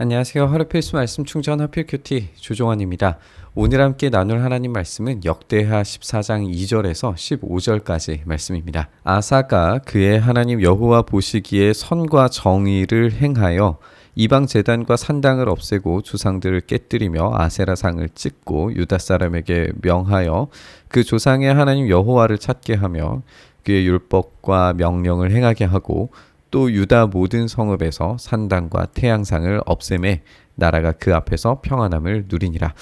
안녕하세요. 하루 필수 말씀 충전 하필 큐티 조종환입니다. 오늘 함께 나눌 하나님 말씀은 역대하 14장 2절에서 15절까지 말씀입니다. 아사가 그의 하나님 여호와 보시기에 선과 정의를 행하여 이방 제단과 산당을 없애고 주상들을 깨뜨리며 아세라상을 찢고 유다 사람에게 명하여 그 조상의 하나님 여호와를 찾게 하며 그의 율법과 명령을 행하게 하고 또 유다 모든 성읍에서 산당과 태양상을 없애매 나라가 그 앞에서 평안함을 누리니라.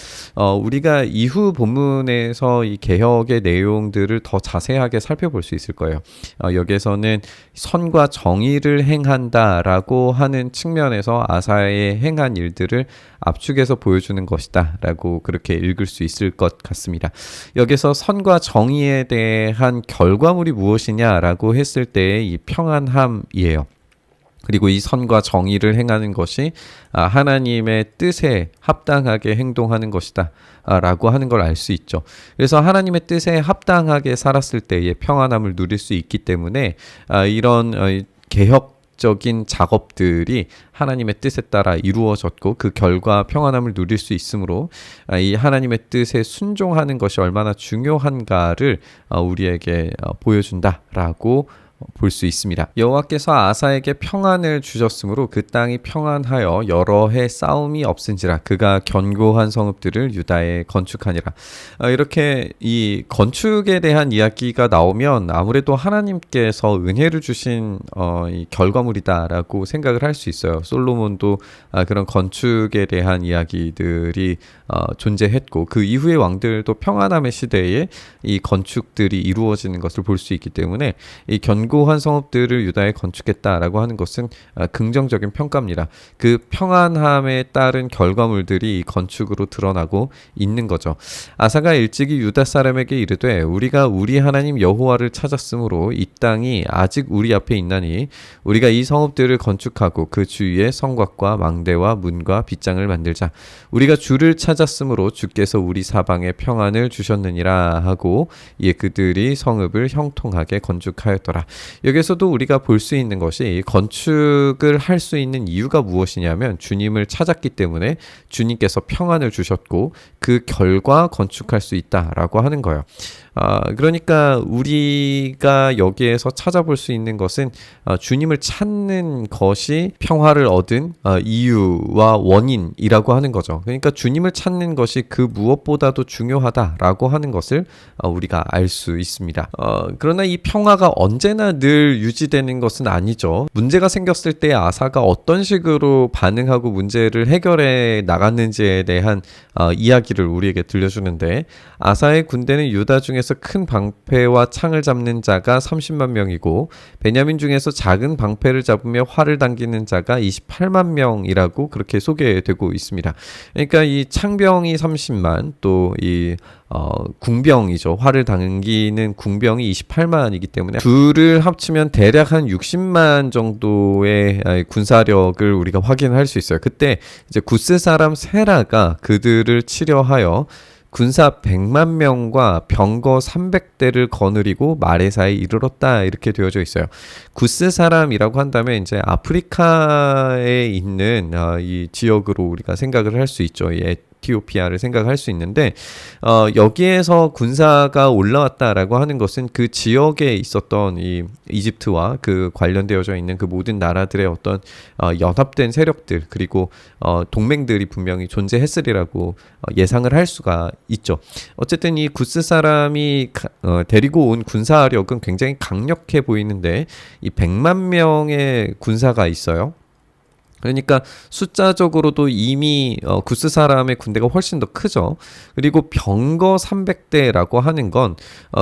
우리가 이후 본문에서 이 개혁의 내용들을 더 자세하게 살펴볼 수 있을 거예요. 여기에서는 선과 정의를 행한다라고 하는 측면에서 아사의 행한 일들을 압축해서 보여주는 것이다 라고 그렇게 읽을 수 있을 것 같습니다. 여기서 선과 정의에 대한 결과물이 무엇이냐라고 했을 때의 이 평안함이에요. 그리고 이 선과 정의를 행하는 것이 하나님의 뜻에 합당하게 행동하는 것이다 라고 하는 걸 알 수 있죠. 그래서 하나님의 뜻에 합당하게 살았을 때의 평안함을 누릴 수 있기 때문에 이런 개혁적인 작업들이 하나님의 뜻에 따라 이루어졌고 그 결과 평안함을 누릴 수 있으므로 이 하나님의 뜻에 순종하는 것이 얼마나 중요한가를 우리에게 보여준다라고 볼 수 있습니다. 여호와께서 아사에게 평안을 주셨으므로 그 땅이 평안하여 여러 해 싸움이 없은지라 그가 견고한 성읍들을 유다에 건축하니라. 이렇게 이 건축에 대한 이야기가 나오면 아무래도 하나님께서 은혜를 주신 이 결과물이다라고 생각을 할 수 있어요. 솔로몬도 그런 건축에 대한 이야기들이 존재했고 그 이후의 왕들도 평안함의 시대에 이 건축들이 이루어지는 것을 볼 수 있기 때문에 이 견고한 성읍들을 유다에 건축했다라고 하는 것은 긍정적인 평가입니다. 그 평안함에 따른 결과물들이 이 건축으로 드러나고 있는 거죠. 아사가 일찍이 유다 사람에게 이르되 우리가 우리 하나님 여호와를 찾았으므로 이 땅이 아직 우리 앞에 있나니 우리가 이 성읍들을 건축하고 그 주위에 성곽과 망대와 문과 빗장을 만들자. 우리가 주를 찾았으므로 주께서 우리 사방에 평안을 주셨느니라 하고 이에 그들이 성읍을 형통하게 건축하였더라. 여기서도 우리가 볼 수 있는 것이 건축을 할 수 있는 이유가 무엇이냐면 주님을 찾았기 때문에 주님께서 평안을 주셨고 그 결과 건축할 수 있다라고 하는 거예요. 그러니까 우리가 여기에서 찾아볼 수 있는 것은 주님을 찾는 것이 평화를 얻은 이유와 원인이라고 하는 거죠. 그러니까 주님을 찾는 것이 그 무엇보다도 중요하다라고 하는 것을 우리가 알 수 있습니다. 그러나 이 평화가 언제나 늘 유지되는 것은 아니죠. 문제가 생겼을 때 아사가 어떤 식으로 반응하고 문제를 해결해 나갔는지에 대한 이야기를 우리에게 들려주는데 아사의 군대는 유다 중에서 큰 방패와 창을 잡는 자가 30만 명이고 베냐민 중에서 작은 방패를 잡으며 활을 당기는 자가 28만 명이라고 그렇게 소개되고 있습니다. 그러니까 이 창병이 30만 또 이 궁병이죠. 활을 당기는 궁병이 28만이기 때문에 둘을 합치면 대략 한 60만 정도의 군사력을 우리가 확인할 수 있어요. 그때 이제 구스 사람 세라가 그들을 치려하여 군사 100만 명과 병거 300대를 거느리고 마레사에 이르렀다 이렇게 되어져 있어요. 구스 사람이라고 한다면 이제 아프리카에 있는 이 지역으로 우리가 생각을 할 수 있죠. 에티오피아를 생각할 수 있는데 여기에서 군사가 올라왔다라고 하는 것은 그 지역에 있었던 이 이집트와 그 관련되어져 있는 그 모든 나라들의 어떤 연합된 세력들 그리고 동맹들이 분명히 존재했으리라고 예상을 할 수가 있죠. 어쨌든 이 구스 사람이 데리고 온 군사력은 굉장히 강력해 보이는데 이 100만 명의 군사가 있어요. 그러니까 숫자적으로도 이미 구스 사람의 군대가 훨씬 더 크죠. 그리고 병거 300대라고 하는 건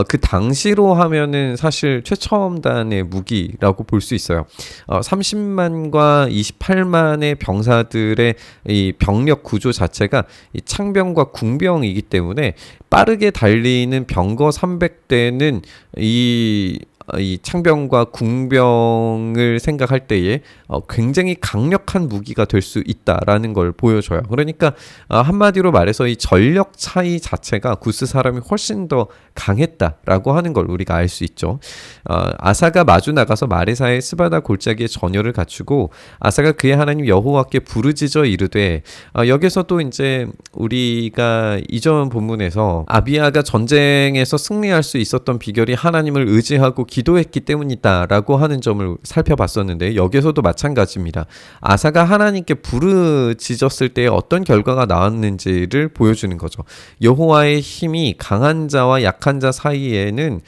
그 당시로 하면은 사실 최첨단의 무기라고 볼 수 있어요. 30만과 28만의 병사들의 이 병력 구조 자체가 이 창병과 궁병이기 때문에 빠르게 달리는 병거 300대는 이 이 창병과 궁병을 생각할 때에 굉장히 강력한 무기가 될 수 있다라는 걸 보여줘요. 그러니까 한마디로 말해서 이 전력 차이 자체가 구스 사람이 훨씬 더 강했다라고 하는 걸 우리가 알 수 있죠. 아사가 마주 나가서 마레사의 스바다 골짜기에 전열을 갖추고 아사가 그의 하나님 여호와께 부르짖어 이르되, 여기서도 이제 우리가 이전 본문에서 아비야가 전쟁에서 승리할 수 있었던 비결이 하나님을 의지하고 기도했기 때문이다라고 하는 점을 살펴봤었는데, 여기서도 마찬가지입니다. 아사가 하나님께 부르짖었을 때 어떤 결과가 나왔는지를 보여주는 거죠. 여호와의 힘이 강한 자와 약한 자 사이에는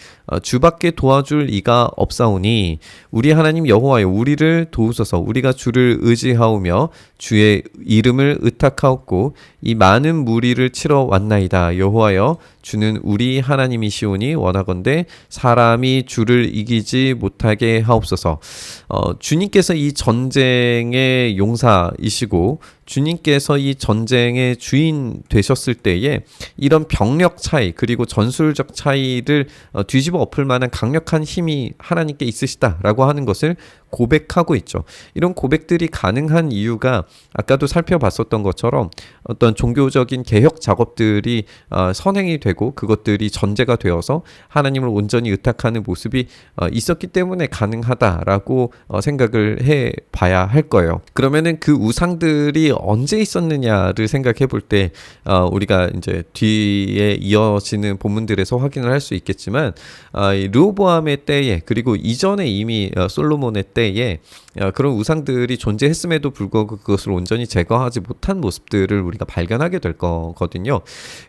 주밖에 도와줄 이가 없사오니 우리 하나님 여호와여 우리를 도우소서. 우리가 주를 의지하오며 주의 이름을 의탁하옵고 이 많은 무리를 치러 왔나이다. 여호와여 주는 우리 하나님이시오니 원하건대 사람이 주를 이기지 못하게 하옵소서. 주님께서 이 전쟁의 용사이시고 주님께서 이 전쟁의 주인 되셨을 때에 이런 병력 차이 그리고 전술적 차이를 뒤집어 엎을 만한 강력한 힘이 하나님께 있으시다라고 하는 것을 고백하고 있죠. 이런 고백들이 가능한 이유가 아까도 살펴봤었던 것처럼 어떤 종교적인 개혁 작업들이 선행이 되고 그것들이 전제가 되어서 하나님을 온전히 의탁하는 모습이 있었기 때문에 가능하다라고 생각을 해봐야 할 거예요. 그러면은 그 우상들이 언제 있었느냐를 생각해 볼 때 우리가 이제 뒤에 이어지는 본문들에서 확인을 할 수 있겠지만 르호보암의 때에 그리고 이전에 이미 솔로몬의 때에 그런 우상들이 존재했음에도 불구하고 그것을 온전히 제거하지 못한 모습들을 우리가 발견하게 될 거거든요.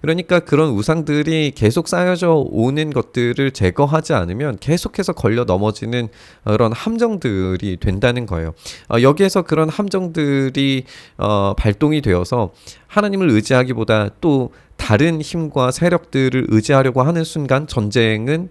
그러니까 그런 우상들이 계속 쌓여져 오는 것들을 제거하지 않으면 계속해서 걸려 넘어지는 그런 함정들이 된다는 거예요. 여기에서 그런 함정들이 발동이 되어서 하나님을 의지하기보다 또 다른 힘과 세력들을 의지하려고 하는 순간 전쟁은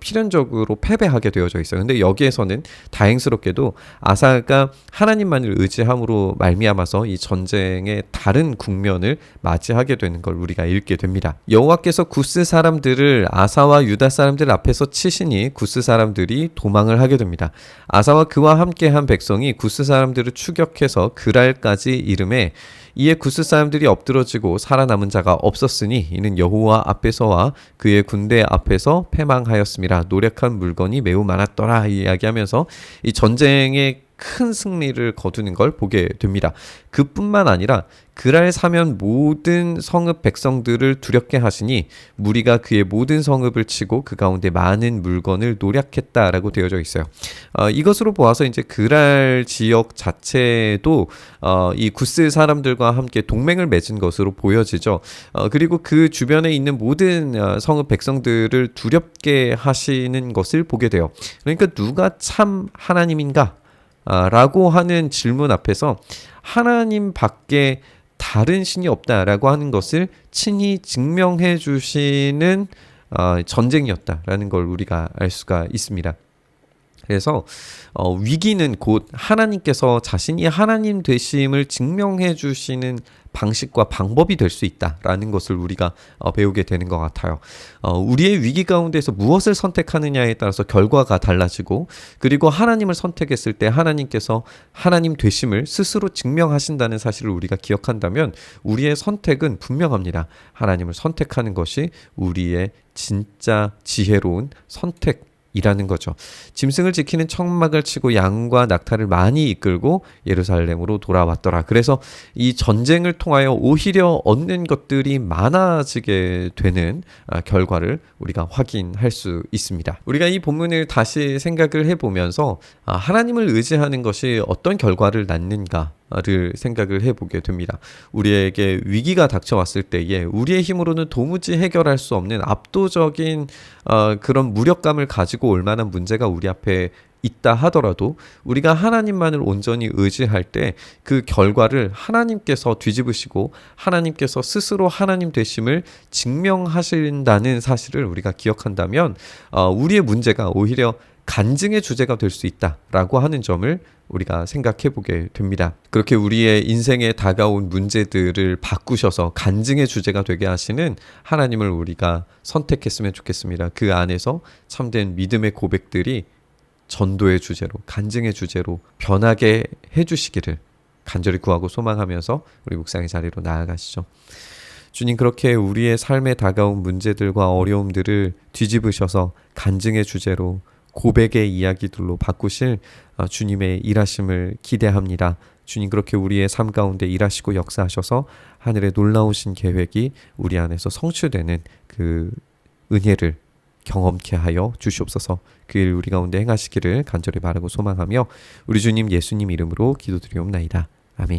필연적으로 패배하게 되어져 있어요. 근데 여기에서는 다행스럽게도 아사가 하나님만을 의지함으로 말미암아서 이 전쟁의 다른 국면을 맞이하게 되는 걸 우리가 읽게 됩니다. 여호와께서 구스 사람들을 아사와 유다 사람들 앞에서 치시니 구스 사람들이 도망을 하게 됩니다. 아사와 그와 함께한 백성이 구스 사람들을 추격해서 그랄까지 이름에 이에 구스 사람들이 엎드러지고 살아남은 자가 없었으니 이는 여호와 앞에서와 그의 군대 앞에서 패망하였습니다. 노력한 물건이 매우 많았더라 이야기하면서 이 전쟁의 큰 승리를 거두는 걸 보게 됩니다. 그뿐만 아니라 그랄 사면 모든 성읍 백성들을 두렵게 하시니 무리가 그의 모든 성읍을 치고 그 가운데 많은 물건을 노략했다라고 되어져 있어요. 이것으로 보아서 이제 그랄 지역 자체도 이 구스 사람들과 함께 동맹을 맺은 것으로 보여지죠. 그리고 그 주변에 있는 모든 성읍 백성들을 두렵게 하시는 것을 보게 돼요. 그러니까 누가 참 하나님인가? 라고 하는 질문 앞에서 하나님 밖에 다른 신이 없다라고 하는 것을 친히 증명해 주시는 전쟁이었다라는 걸 우리가 알 수가 있습니다. 그래서 위기는 곧 하나님께서 자신이 하나님 되심을 증명해 주시는 방식과 방법이 될 수 있다라는 것을 우리가 배우게 되는 것 같아요. 우리의 위기 가운데서 무엇을 선택하느냐에 따라서 결과가 달라지고 그리고 하나님을 선택했을 때 하나님께서 하나님 되심을 스스로 증명하신다는 사실을 우리가 기억한다면 우리의 선택은 분명합니다. 하나님을 선택하는 것이 우리의 진짜 지혜로운 선택 이라는 거죠. 짐승을 지키는 청막을 치고 양과 낙타를 많이 이끌고 예루살렘으로 돌아왔더라. 그래서 이 전쟁을 통하여 오히려 얻는 것들이 많아지게 되는 결과를 우리가 확인할 수 있습니다. 우리가 이 본문을 다시 생각을 해보면서 하나님을 의지하는 것이 어떤 결과를 낳는가 를 생각을 해보게 됩니다. 우리에게 위기가 닥쳐왔을 때에 우리의 힘으로는 도무지 해결할 수 없는 압도적인 그런 무력감을 가지고 올 만한 문제가 우리 앞에 있다 하더라도 우리가 하나님만을 온전히 의지할 때 그 결과를 하나님께서 뒤집으시고 하나님께서 스스로 하나님 되심을 증명하신다는 사실을 우리가 기억한다면 우리의 문제가 오히려 간증의 주제가 될 수 있다라고 하는 점을 우리가 생각해 보게 됩니다. 그렇게 우리의 인생에 다가온 문제들을 바꾸셔서 간증의 주제가 되게 하시는 하나님을 우리가 선택했으면 좋겠습니다. 그 안에서 참된 믿음의 고백들이 전도의 주제로, 간증의 주제로 변하게 해주시기를 간절히 구하고 소망하면서 우리 묵상의 자리로 나아가시죠. 주님, 그렇게 우리의 삶에 다가온 문제들과 어려움들을 뒤집으셔서 간증의 주제로, 고백의 이야기들로 바꾸실 주님의 일하심을 기대합니다. 주님, 그렇게 우리의 삶 가운데 일하시고 역사하셔서 하늘의 놀라우신 계획이 우리 안에서 성취되는 그 은혜를 경험케 하여 주시옵소서. 그 일 우리 가운데 행하시기를 간절히 바라고 소망하며 우리 주님 예수님 이름으로 기도드리옵나이다. 아멘.